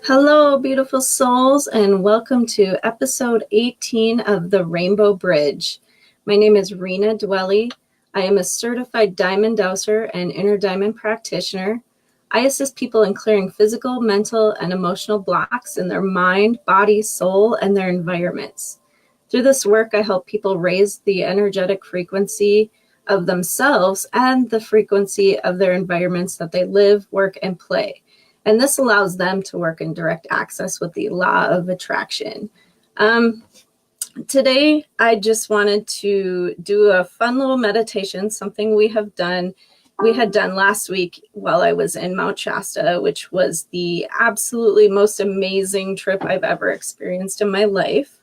Hello, beautiful souls, and welcome to episode 18 of the Rainbow Bridge. My name is Rena Dwelle. I am a certified diamond dowser and inner diamond practitioner. I assist people in clearing physical, mental, and emotional blocks in their mind, body, soul, and their environments. Through this work, I help people raise the energetic frequency of themselves and the frequency of their environments that they live, work, and play. And this allows them to work in direct access with the law of attraction. Today, I just wanted to do a fun little meditation, something we had done last week while I was in Mount Shasta, which was the absolutely most amazing trip I've ever experienced in my life.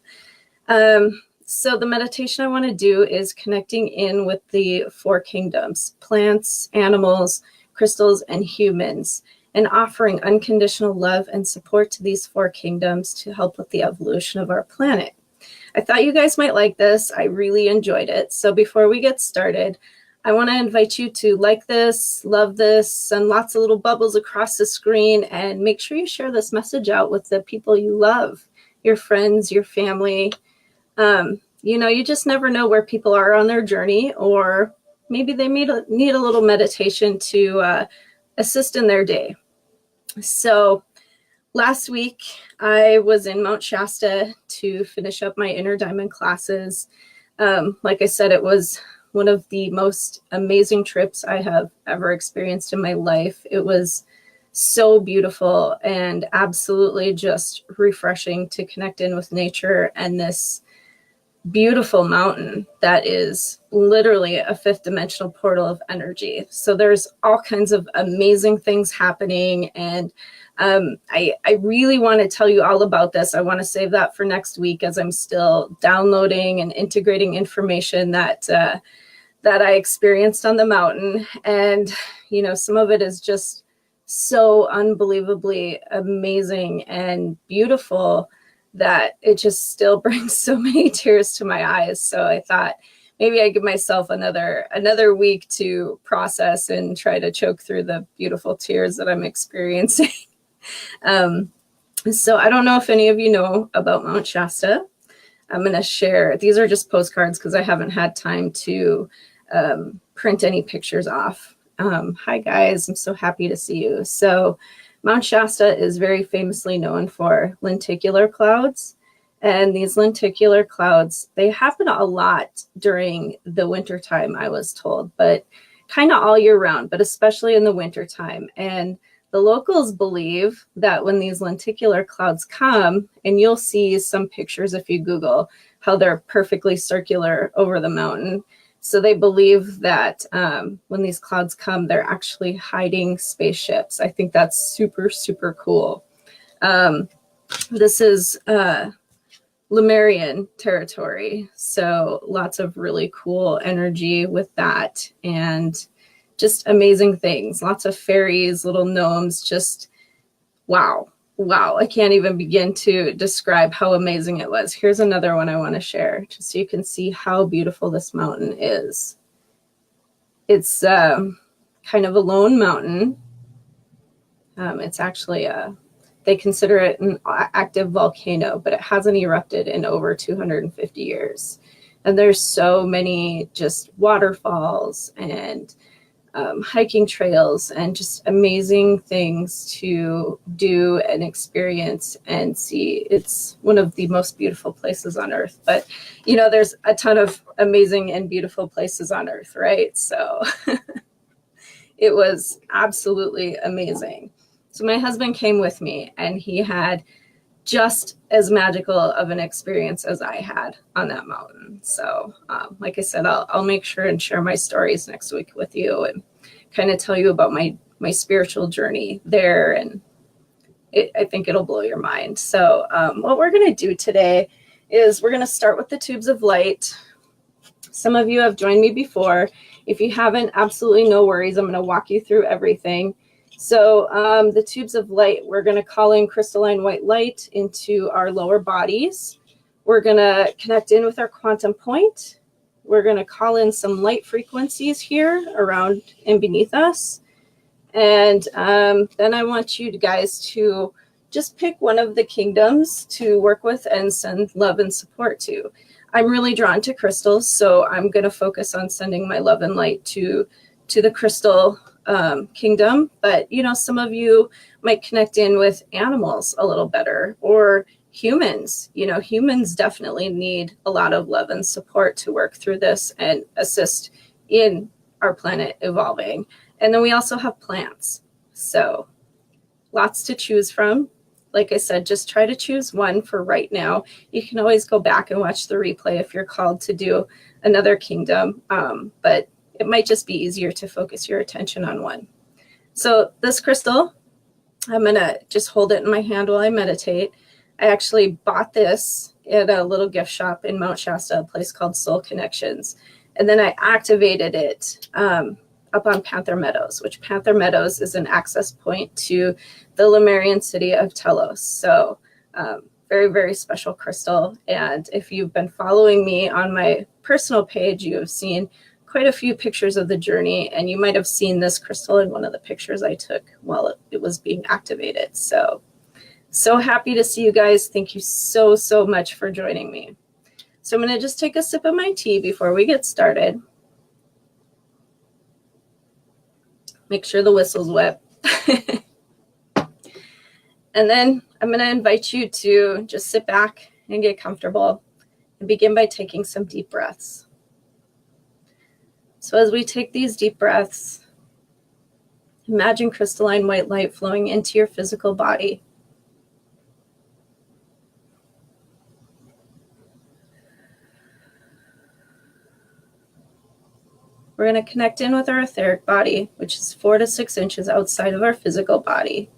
So the meditation I want to do is connecting in with the four kingdoms: plants, animals, crystals, and humans, and offering unconditional love and support to these four kingdoms to help with the evolution of our planet. I thought you guys might like this. I really enjoyed it. So before we get started, I want to invite you to like this, love this, send lots of little bubbles across the screen, and make sure you share this message out with the people you love, your friends, your family. You just never know where people are on their journey, or maybe they need a little meditation to assist in their day. So last week I was in Mount Shasta to finish up my inner diamond classes. Like I said, it was one of the most amazing trips I have ever experienced in my life. It was so beautiful and absolutely just refreshing to connect in with nature and this beautiful mountain that is literally a fifth dimensional portal of energy. So there's all kinds of amazing things happening, and I really want to tell you all about this. I want to save that for next week, as I'm still downloading and integrating information that I experienced on the mountain. And some of it is just so unbelievably amazing and beautiful that it just still brings so many tears to my eyes. So I thought maybe I'd give myself another week to process and try to choke through the beautiful tears that I'm experiencing. So I don't know if any of you know about Mount Shasta. I'm going to share. These are just postcards because I haven't had time to print any pictures off. Hi guys, I'm so happy to see you. So Mount Shasta is very famously known for lenticular clouds. And these lenticular clouds, they happen a lot during the wintertime, I was told, but kind of all year round, but especially in the wintertime. And the locals believe that when these lenticular clouds come, and you'll see some pictures if you Google how they're perfectly circular over the mountain. So they believe that when these clouds come, they're actually hiding spaceships. I think that's super, super cool. This is Lemurian territory. So lots of really cool energy with that, and just amazing things. Lots of fairies, little gnomes, just wow. I can't even begin to describe how amazing it was. Here's another one I want to share, just so you can see how beautiful this mountain is. It's kind of a lone mountain. It's actually they consider it an active volcano, but it hasn't erupted in over 250 years. And there's so many just waterfalls and hiking trails and just amazing things to do and experience and see. It's one of the most beautiful places on earth, but there's a ton of amazing and beautiful places on earth, right? So it was absolutely amazing. So my husband came with me, and he had just as magical of an experience as I had on that mountain. So like I said, I'll make sure and share my stories next week with you and kind of tell you about my spiritual journey there. And I think it'll blow your mind. So what we're going to do today is we're going to start with the tubes of light. Some of you have joined me before. If you haven't, absolutely no worries. I'm going to walk you through everything. So the tubes of light, we're going to call in crystalline white light into our lower bodies. We're going to connect in with our quantum point. We're going to call in some light frequencies here around and beneath us. And then I want you guys to just pick one of the kingdoms to work with and send love and support to. I'm really drawn to crystals, so I'm going to focus on sending my love and light to the crystal kingdom. But, you know, some of you might connect in with animals a little better, or humans. You know, humans definitely need a lot of love and support to work through this and assist in our planet evolving. And then we also have plants. So lots to choose from. Like I said, just try to choose one for right now. You can always go back and watch the replay if you're called to do another kingdom, but it might just be easier to focus your attention on one. So this crystal, I'm gonna just hold it in my hand while I meditate. I actually bought this at a little gift shop in Mount Shasta, a place called Soul Connections. And then I activated it up on Panther Meadows, which Panther Meadows is an access point to the Lemurian city of Telos. So very, very special crystal. And if you've been following me on my personal page, you have seen quite a few pictures of the journey, and you might have seen this crystal in one of the pictures I took while it was being activated. So happy to see you guys. Thank you so, so much for joining me. So I'm going to just take a sip of my tea before we get started. Make sure the whistle's wet. And then I'm going to invite you to just sit back and get comfortable and begin by taking some deep breaths. So as we take these deep breaths, imagine crystalline white light flowing into your physical body. We're going to connect in with our etheric body, which is 4 to 6 inches outside of our physical body.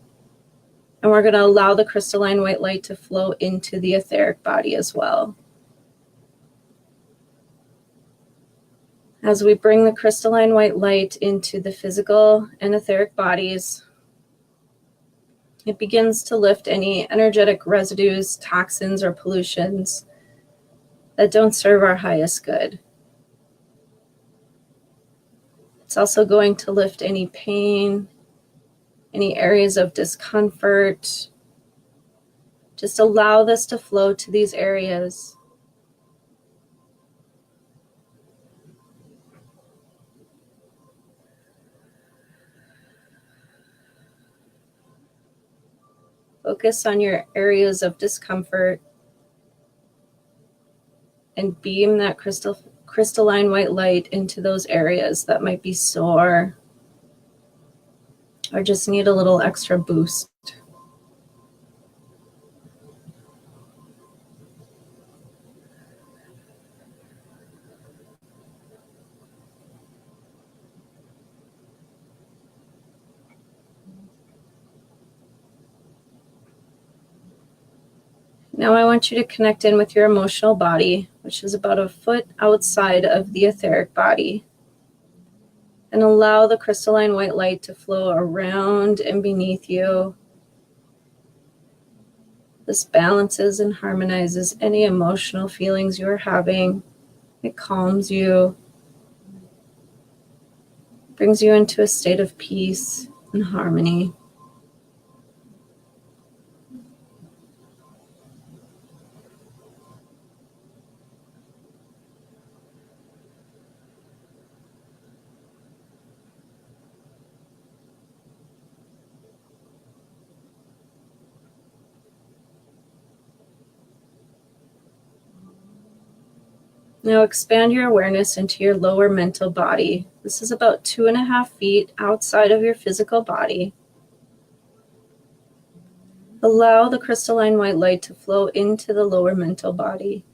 And we're going to allow the crystalline white light to flow into the etheric body as well. As we bring the crystalline white light into the physical and etheric bodies, it begins to lift any energetic residues, toxins, or pollutions that don't serve our highest good. It's also going to lift any pain, any areas of discomfort. Just allow this to flow to these areas. Focus on your areas of discomfort and beam that crystalline white light into those areas that might be sore or just need a little extra boost. Now I want you to connect in with your emotional body, which is about a foot outside of the etheric body. And allow the crystalline white light to flow around and beneath you. This balances and harmonizes any emotional feelings you're having. It calms you, brings you into a state of peace and harmony. Now expand your awareness into your lower mental body. This is about 2.5 feet outside of your physical body. Allow the crystalline white light to flow into the lower mental body.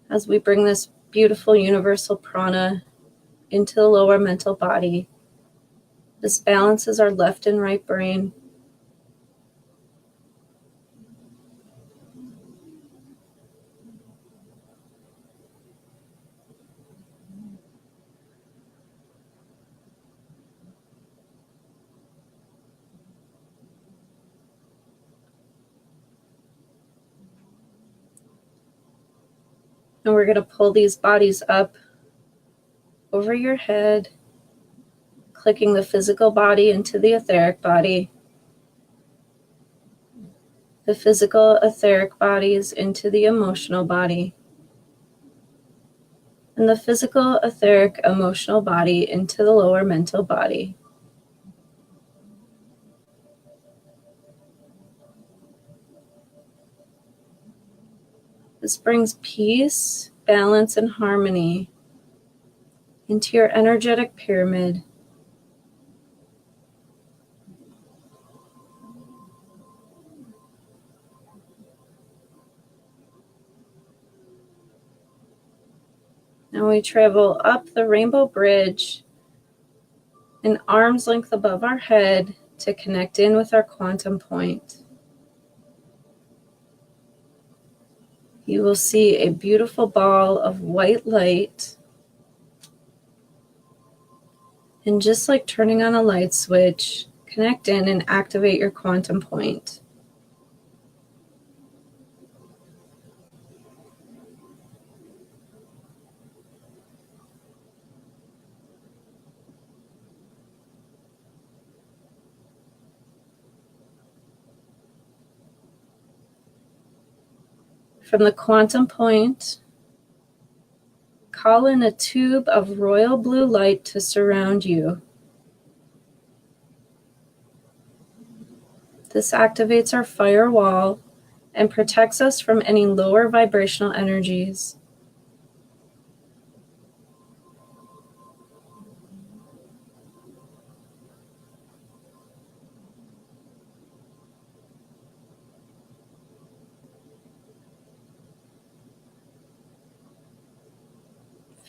As we bring this beautiful universal prana into the lower mental body, this balances our left and right brain. And we're going to pull these bodies up over your head, clicking the physical body into the etheric body. the physical etheric bodies into the emotional body, and the physical etheric emotional body into the lower mental body. This brings peace, balance, and harmony into your energetic pyramid. Now we travel up the rainbow bridge an arm's length above our head to connect in with our quantum point. You will see a beautiful ball of white light. And just like turning on a light switch, connect in and activate your quantum point. From the quantum point, call in a tube of royal blue light to surround you. This activates our firewall and protects us from any lower vibrational energies.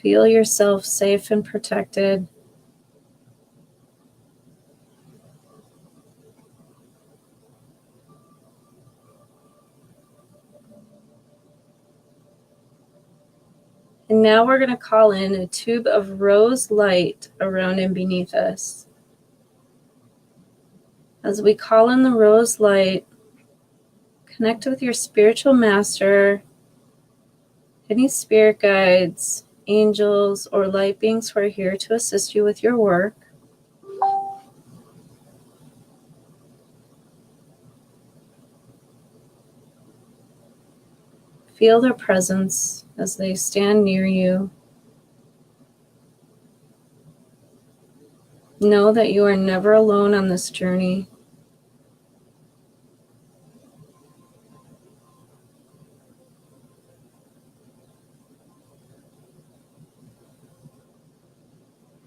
Feel yourself safe and protected. And now we're going to call in a tube of rose light around and beneath us. As we call in the rose light, connect with your spiritual master, any spirit guides, angels, or light beings who are here to assist you with your work. Feel their presence as they stand near you. Know that you are never alone on this journey.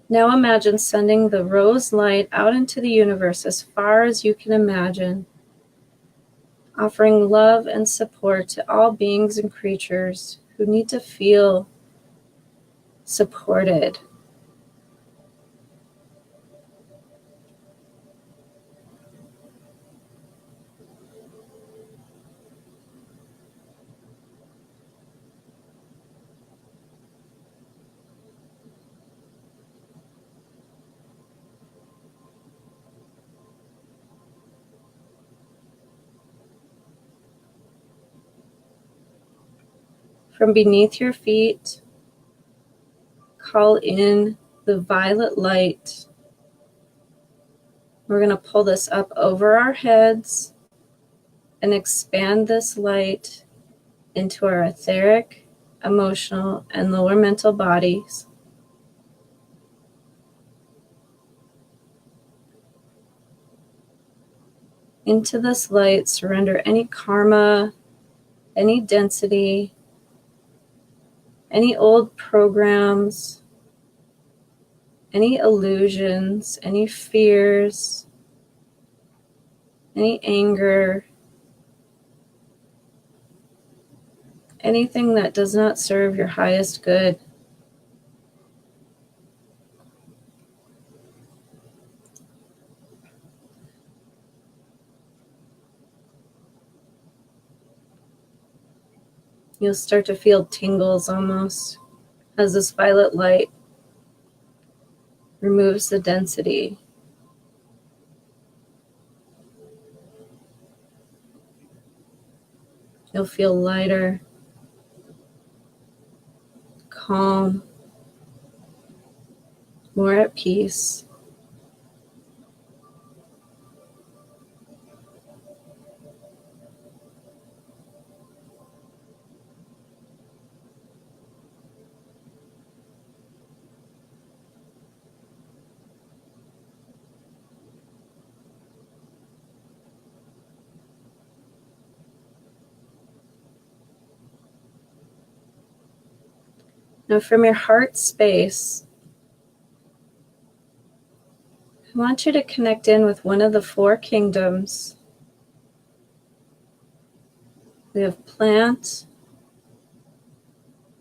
Now imagine sending the rose light out into the universe as far as you can imagine, offering love and support to all beings and creatures who need to feel supported. From beneath your feet, call in the violet light. We're going to pull this up over our heads and expand this light into our etheric, emotional, and lower mental bodies. Into this light, surrender any karma, any density, any old programs, any illusions, any fears, any anger, anything that does not serve your highest good. You'll start to feel tingles almost as this violet light removes the density. You'll feel lighter, calm, more at peace. Now, from your heart space, I want you to connect in with one of the 4 kingdoms. We have plant,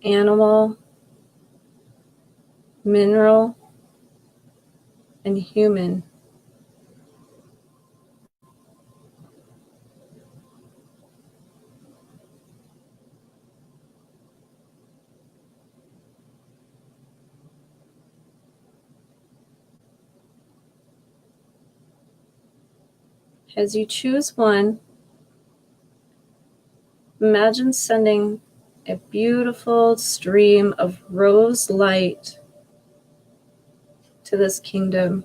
animal, mineral, and human. As you choose one, imagine sending a beautiful stream of rose light to this kingdom.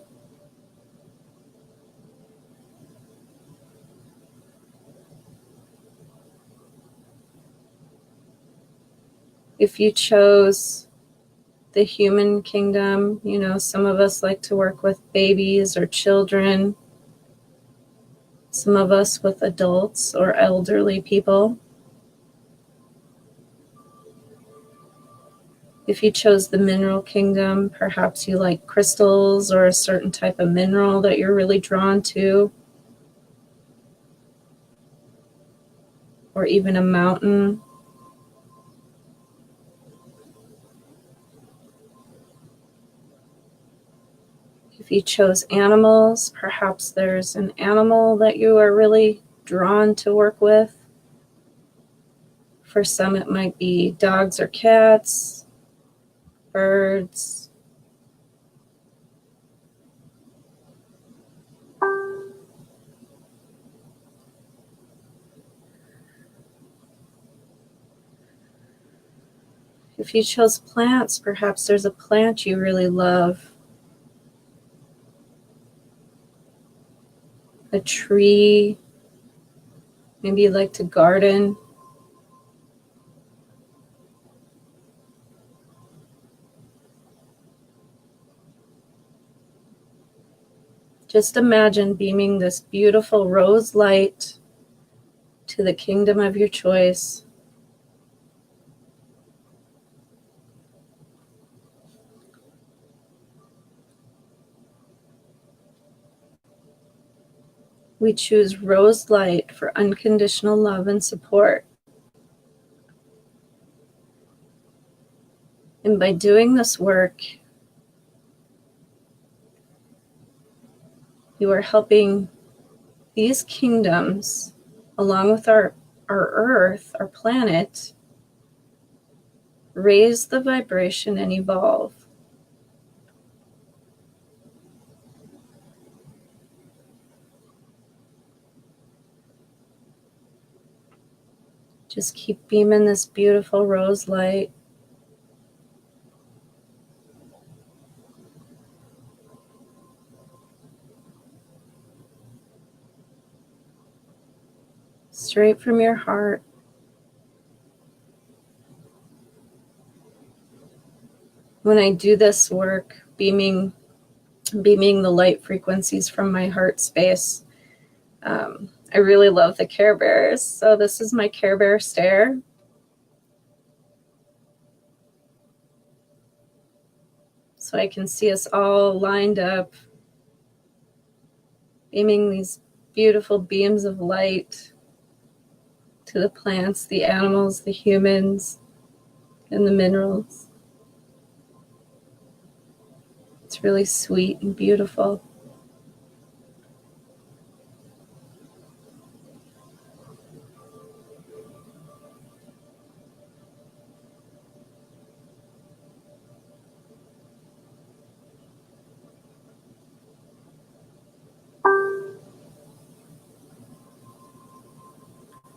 If you chose the human kingdom, some of us like to work with babies or children, some of us with adults or elderly people. If you chose the mineral kingdom, perhaps you like crystals or a certain type of mineral that you're really drawn to, or even a mountain. If you chose animals, perhaps there's an animal that you are really drawn to work with. For some, it might be dogs or cats, birds. If you chose plants, perhaps there's a plant you really love. A tree. Maybe you like to garden. Just imagine beaming this beautiful rose light to the kingdom of your choice. We choose rose light for unconditional love and support. And by doing this work, you are helping these kingdoms, along with our earth, our planet, raise the vibration and evolve. Just keep beaming this beautiful rose light. Straight from your heart. When I do this work, beaming the light frequencies from my heart space, I really love the Care Bears. So this is my Care Bear stare. So I can see us all lined up, beaming these beautiful beams of light to the plants, the animals, the humans, and the minerals. It's really sweet and beautiful.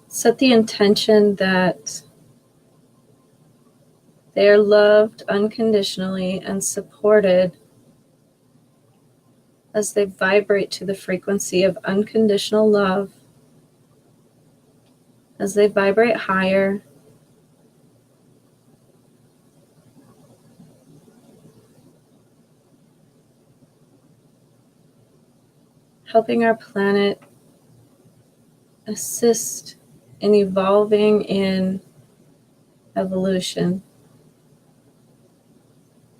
Set the intention that they are loved unconditionally and supported as they vibrate to the frequency of unconditional love. As they vibrate higher, helping our planet assist in evolving in evolution.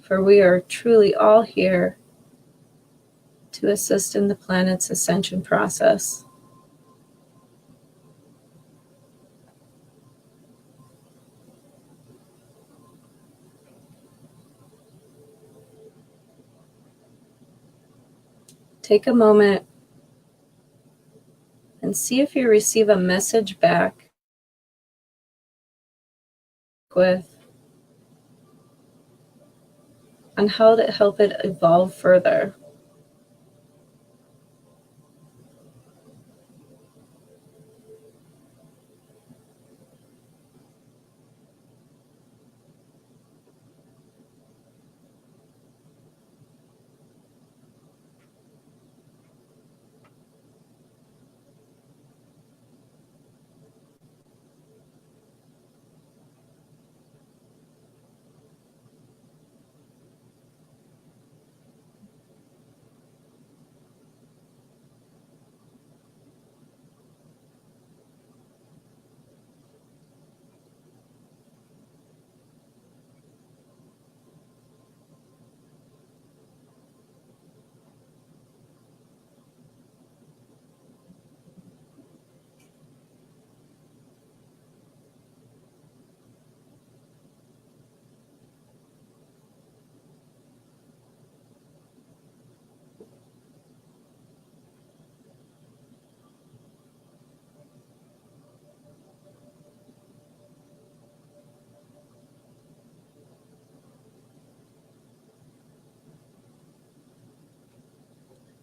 for we are truly all here to assist in the planet's ascension process. Take a moment and see if you receive a message back with on how to help it evolve further.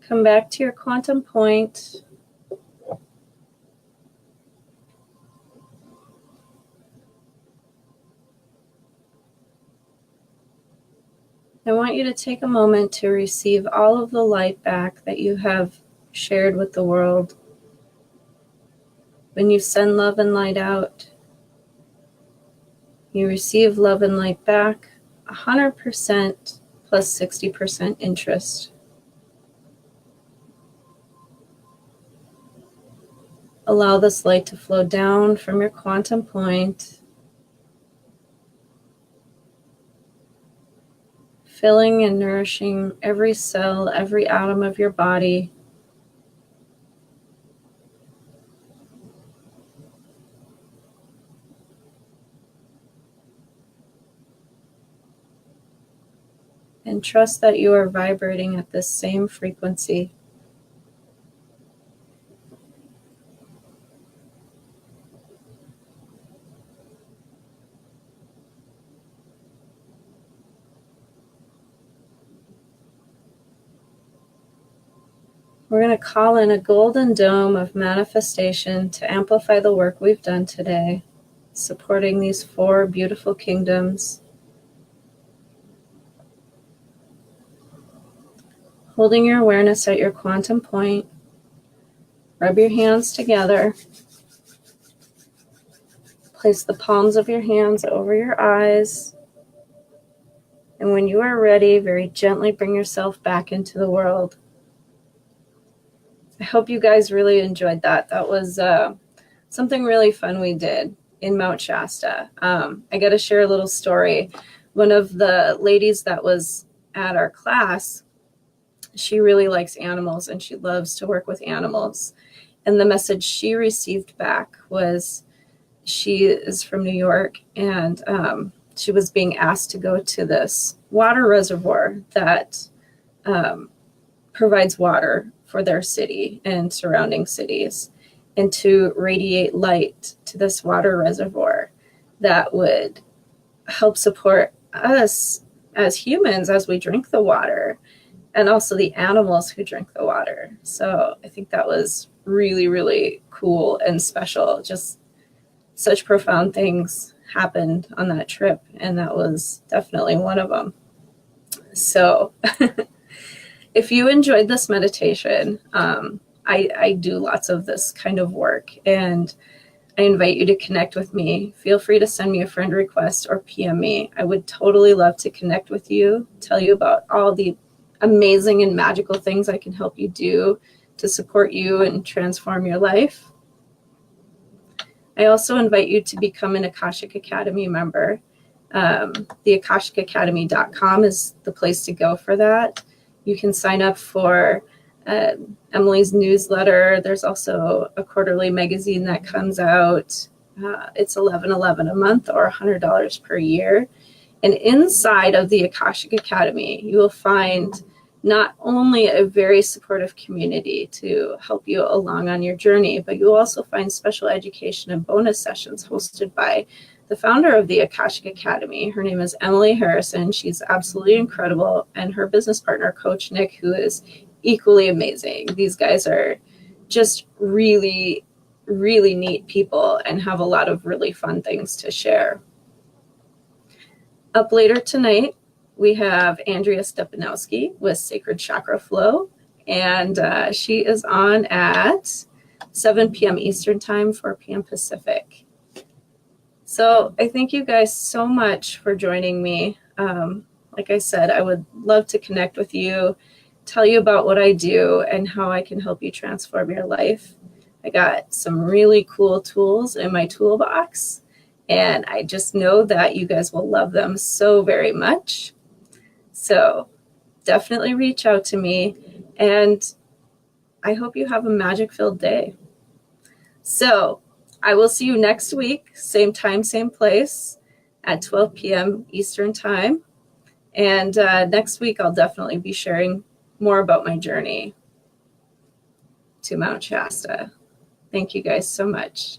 Come back to your quantum point. I want you to take a moment to receive all of the light back that you have shared with the world. When you send love and light out, you receive love and light back 100% plus 60% interest. Allow this light to flow down from your quantum point, filling and nourishing every cell, every atom of your body. And trust that you are vibrating at this same frequency. We're going to call in a golden dome of manifestation to amplify the work we've done today, supporting these 4 beautiful kingdoms. Holding your awareness at your quantum point, rub your hands together. Place the palms of your hands over your eyes. And when you are ready, very gently bring yourself back into the world. I hope you guys really enjoyed that. That was something really fun we did in Mount Shasta. I got to share a little story. One of the ladies that was at our class, she really likes animals and she loves to work with animals. And the message she received back was, she is from New York, and she was being asked to go to this water reservoir that provides water for their city and surrounding cities, and to radiate light to this water reservoir that would help support us as humans as we drink the water, and also the animals who drink the water. So I think that was really, really cool and special. Just such profound things happened on that trip, and that was definitely one of them. So if you enjoyed this meditation, I do lots of this kind of work, and I invite you to connect with me. Feel free to send me a friend request or PM me. I would totally love to connect with you, tell you about all the amazing and magical things I can help you do to support you and transform your life. I also invite you to become an Akashic Academy member. The akashicacademy.com is the place to go for that. You can sign up for Emily's newsletter. There's also a quarterly magazine that comes out. It's $11.11 a month or $100 per year. And inside of the Akashic Academy, you will find not only a very supportive community to help you along on your journey, but you'll also find special education and bonus sessions hosted by the founder of the Akashic Academy. Her name is Emily Harrison. She's absolutely incredible. And her business partner, Coach Nick, who is equally amazing. These guys are just really, really neat people and have a lot of really fun things to share. Up later tonight, we have Andrea Stepanowski with Sacred Chakra Flow, and she is on at 7 p.m. Eastern Time, 4 p.m. Pacific. So I thank you guys so much for joining me. Like I said, I would love to connect with you, tell you about what I do and how I can help you transform your life. I got some really cool tools in my toolbox, and I just know that you guys will love them so very much. So definitely reach out to me, and I hope you have a magic-filled day. So I will see you next week, same time, same place, at 12 p.m. Eastern Time. And next week, I'll definitely be sharing more about my journey to Mount Shasta. Thank you guys so much.